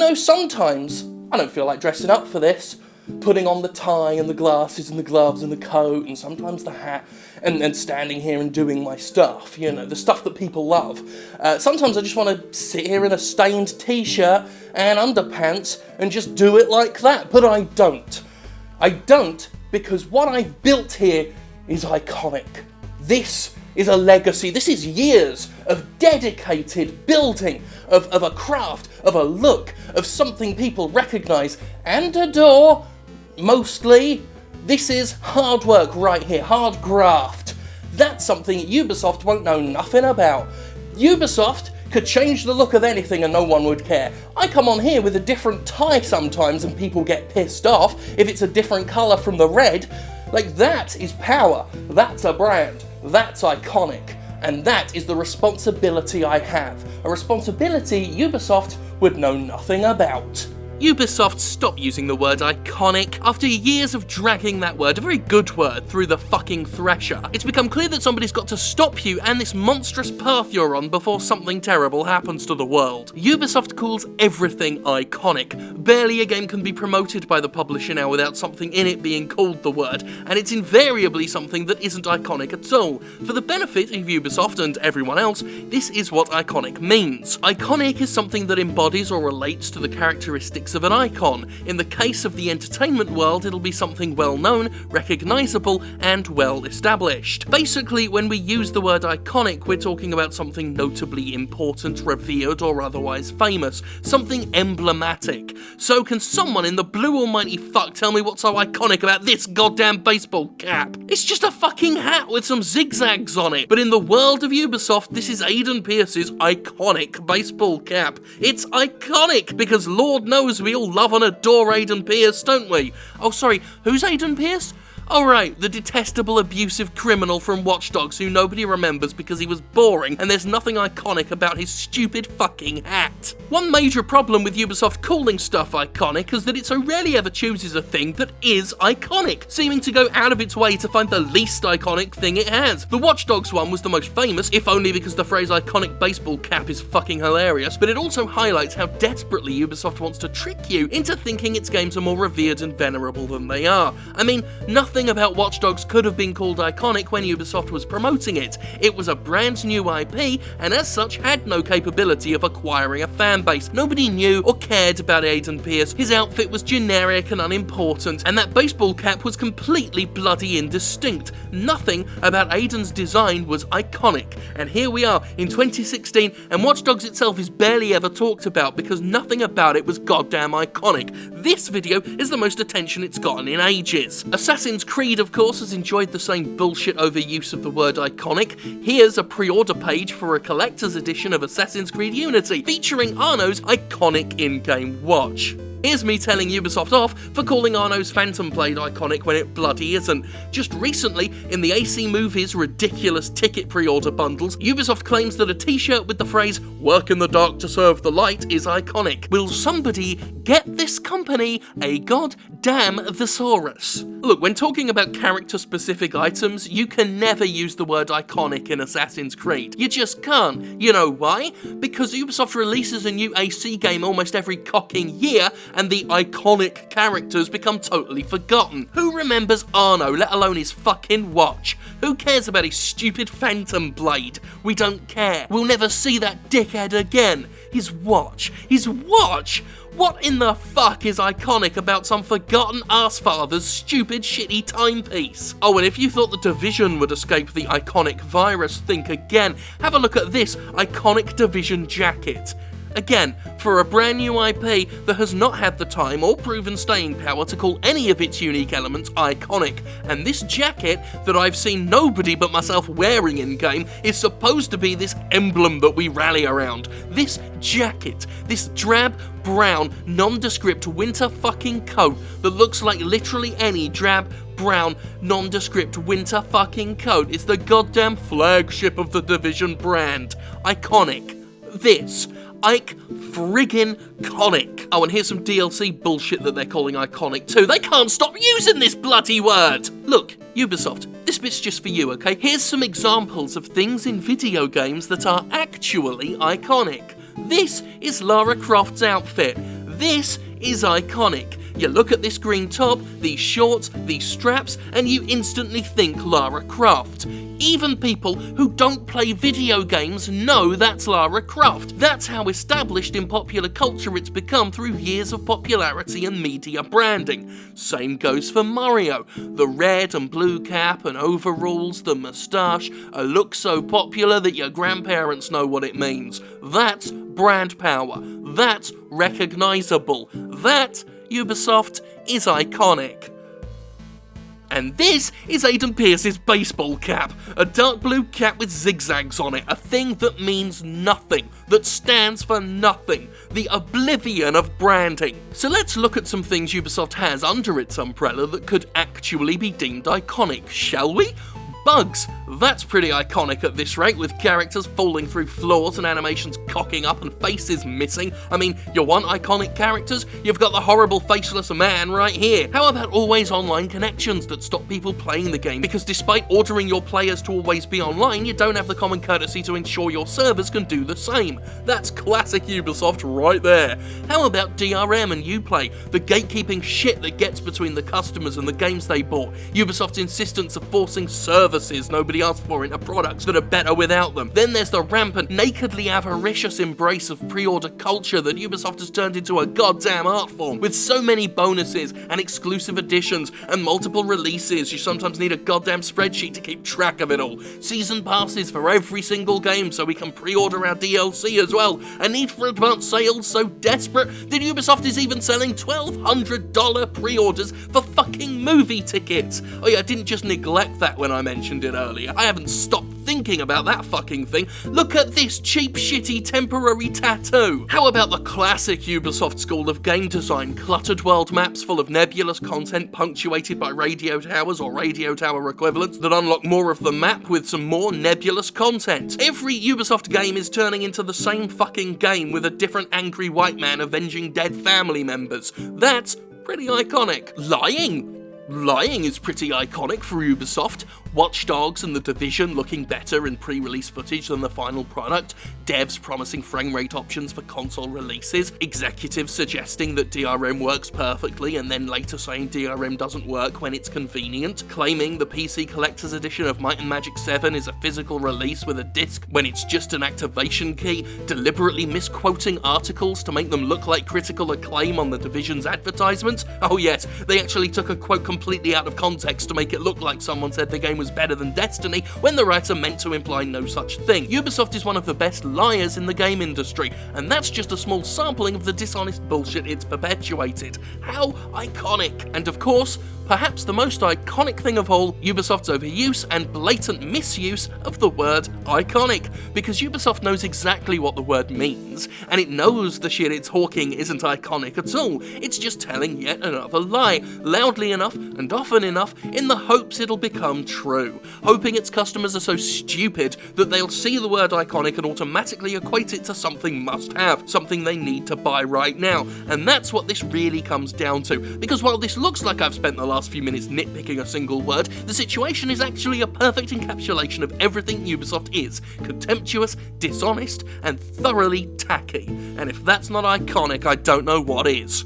know, sometimes I don't feel like dressing up for this, putting on the tie and the glasses and the gloves and the coat and sometimes the hat and standing here and doing my stuff, you know, the stuff that people love. Sometimes I just want to sit here in a stained t-shirt and underpants and just do it like that, but I don't. I don't because what I've built here is iconic. This is a legacy. This is years of dedicated building of a craft, of a look, of something people recognise and adore. Mostly, this is hard work right here, hard graft. That's something Ubisoft won't know nothing about. Ubisoft could change the look of anything and no one would care. I come on here with a different tie sometimes and people get pissed off if it's a different colour from the red. Like, that is power, that's a brand, that's iconic, and that is the responsibility I have. A responsibility Ubisoft would know nothing about. Ubisoft stopped using the word iconic after years of dragging that word, a very good word, through the fucking thresher. It's become clear that somebody's got to stop you and this monstrous path you're on before something terrible happens to the world. Ubisoft calls everything iconic. Barely a game can be promoted by the publisher now without something in it being called the word, and it's invariably something that isn't iconic at all. For the benefit of Ubisoft and everyone else, this is what iconic means. Iconic is something that embodies or relates to the characteristics of an icon. In the case of the entertainment world, it'll be something well known, recognisable, and well established. Basically, when we use the word iconic, we're talking about something notably important, revered, or otherwise famous. Something emblematic. So can someone in the blue almighty fuck tell me what's so iconic about this goddamn baseball cap? It's just a fucking hat with some zigzags on it. But in the world of Ubisoft, this is Aiden Pierce's iconic baseball cap. It's iconic because Lord knows we all love and adore Aiden Pierce, don't we? Oh, sorry, who's Aiden Pierce? Oh right, the detestable abusive criminal from Watch Dogs who nobody remembers because he was boring and there's nothing iconic about his stupid fucking hat. One major problem with Ubisoft calling stuff iconic is that it so rarely ever chooses a thing that is iconic, seeming to go out of its way to find the least iconic thing it has. The Watch Dogs one was the most famous, if only because the phrase iconic baseball cap is fucking hilarious, but it also highlights how desperately Ubisoft wants to trick you into thinking its games are more revered and venerable than they are. I mean, nothing about Watch Dogs could have been called iconic when Ubisoft was promoting it. It was a brand new IP, and as such had no capability of acquiring a fan base. Nobody knew or cared about Aiden Pierce, his outfit was generic and unimportant, and that baseball cap was completely bloody indistinct. Nothing about Aiden's design was iconic, and here we are in 2016, and Watch Dogs itself is barely ever talked about because nothing about it was goddamn iconic. This video is the most attention it's gotten in ages. Assassin's Creed, of course, has enjoyed the same bullshit overuse of the word iconic. Here's a pre-order page for a collector's edition of Assassin's Creed Unity, featuring Arno's iconic in-game watch. Here's me telling Ubisoft off for calling Arno's Phantom Blade iconic when it bloody isn't. Just recently, in the AC Movies ridiculous ticket pre-order bundles, Ubisoft claims that a t-shirt with the phrase, "Work in the dark to serve the light," is iconic. Will somebody get this company a goddamn thesaurus? Look, when talking about character-specific items, you can never use the word iconic in Assassin's Creed. You just can't. You know why? Because Ubisoft releases a new AC game almost every cocking year, and the iconic characters become totally forgotten. Who remembers Arno, let alone his fucking watch? Who cares about his stupid Phantom Blade? We don't care. We'll never see that dickhead again. His watch. His watch? What in the fuck is iconic about some forgotten arsefather's stupid shitty timepiece? Oh, and if you thought the Division would escape the iconic virus, think again. Have a look at this iconic Division jacket. Again, for a brand new IP that has not had the time or proven staying power to call any of its unique elements iconic, and this jacket that I've seen nobody but myself wearing in-game is supposed to be this emblem that we rally around. This jacket, this drab, brown, nondescript winter fucking coat that looks like literally any drab, brown, nondescript winter fucking coat is the goddamn flagship of the Division brand. Iconic. This. Ike-friggin-conic. Oh, and here's some DLC bullshit that they're calling iconic too. They can't stop using this bloody word! Look, Ubisoft, this bit's just for you, okay? Here's some examples of things in video games that are actually iconic. This is Lara Croft's outfit. This is iconic. You look at this green top, these shorts, these straps, and you instantly think Lara Croft. Even people who don't play video games know that's Lara Croft. That's how established in popular culture it's become through years of popularity and media branding. Same goes for Mario. The red and blue cap and overalls, the moustache, a look so popular that your grandparents know what it means. That's brand power. That's recognisable. That, Ubisoft, is iconic. And this is Aiden Pierce's baseball cap, a dark blue cap with zigzags on it, a thing that means nothing, that stands for nothing, the oblivion of branding. So let's look at some things Ubisoft has under its umbrella that could actually be deemed iconic, shall we? Bugs. That's pretty iconic at this rate, with characters falling through floors and animations cocking up and faces missing. I mean, you want iconic characters? You've got the horrible faceless man right here. How about always online connections that stop people playing the game? Because despite ordering your players to always be online, you don't have the common courtesy to ensure your servers can do the same. That's classic Ubisoft right there. How about DRM and Uplay? The gatekeeping shit that gets between the customers and the games they bought. Ubisoft's insistence of forcing services nobody asked for into products that are better without them. Then there's the rampant, nakedly avaricious embrace of pre-order culture that Ubisoft has turned into a goddamn art form. With so many bonuses and exclusive editions and multiple releases, you sometimes need a goddamn spreadsheet to keep track of it all. Season passes for every single game so we can pre-order our DLC as well. A need for advanced sales so desperate that Ubisoft is even selling $1,200 pre-orders for fucking movie tickets. Oh yeah, I didn't just neglect that when I mentioned it earlier. I haven't stopped thinking about that fucking thing. Look at this cheap, shitty, temporary tattoo. How about the classic Ubisoft school of game design? Cluttered world maps full of nebulous content punctuated by radio towers or radio tower equivalents that unlock more of the map with some more nebulous content. Every Ubisoft game is turning into the same fucking game with a different angry white man avenging dead family members. That's pretty iconic. Lying is pretty iconic for Ubisoft. Watch Dogs and The Division looking better in pre-release footage than the final product, devs promising frame rate options for console releases, executives suggesting that DRM works perfectly and then later saying DRM doesn't work when it's convenient, claiming the PC Collector's Edition of Might and Magic 7 is a physical release with a disc when it's just an activation key, deliberately misquoting articles to make them look like critical acclaim on The Division's advertisement. Oh yes, they actually took a quote completely out of context to make it look like someone said the game was better than Destiny when the writer meant to imply no such thing. Ubisoft is one of the best liars in the game industry, and that's just a small sampling of the dishonest bullshit it's perpetuated. How iconic! And of course, perhaps the most iconic thing of all, Ubisoft's overuse and blatant misuse of the word iconic, because Ubisoft knows exactly what the word means, and it knows the shit it's hawking isn't iconic at all. It's just telling yet another lie, loudly enough and often enough in the hopes it'll become true, hoping its customers are so stupid that they'll see the word iconic and automatically equate it to something must-have, something they need to buy right now. And that's what this really comes down to, because while this looks like I've spent the last few minutes nitpicking a single word, the situation is actually a perfect encapsulation of everything Ubisoft is: contemptuous, dishonest, and thoroughly tacky. And if that's not iconic, I don't know what is.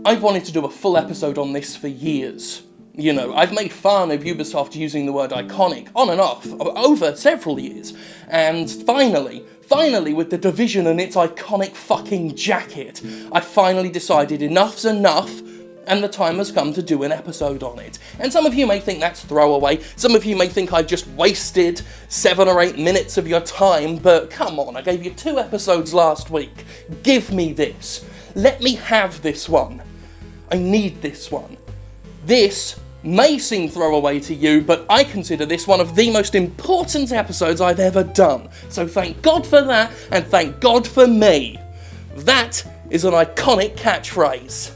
I've wanted to do a full episode on this for years. You know, I've made fun of Ubisoft using the word iconic on and off over several years, and finally, with The Division and its iconic fucking jacket, I finally decided enough's enough, and the time has come to do an episode on it. And some of you may think that's throwaway, some of you may think I just wasted 7 or 8 minutes of your time, but come on, I gave you 2 episodes last week. Give me this. Let me have this one. I need this one. This may seem throwaway to you, but I consider this one of the most important episodes I've ever done. So thank God for that, and thank God for me. That is an iconic catchphrase.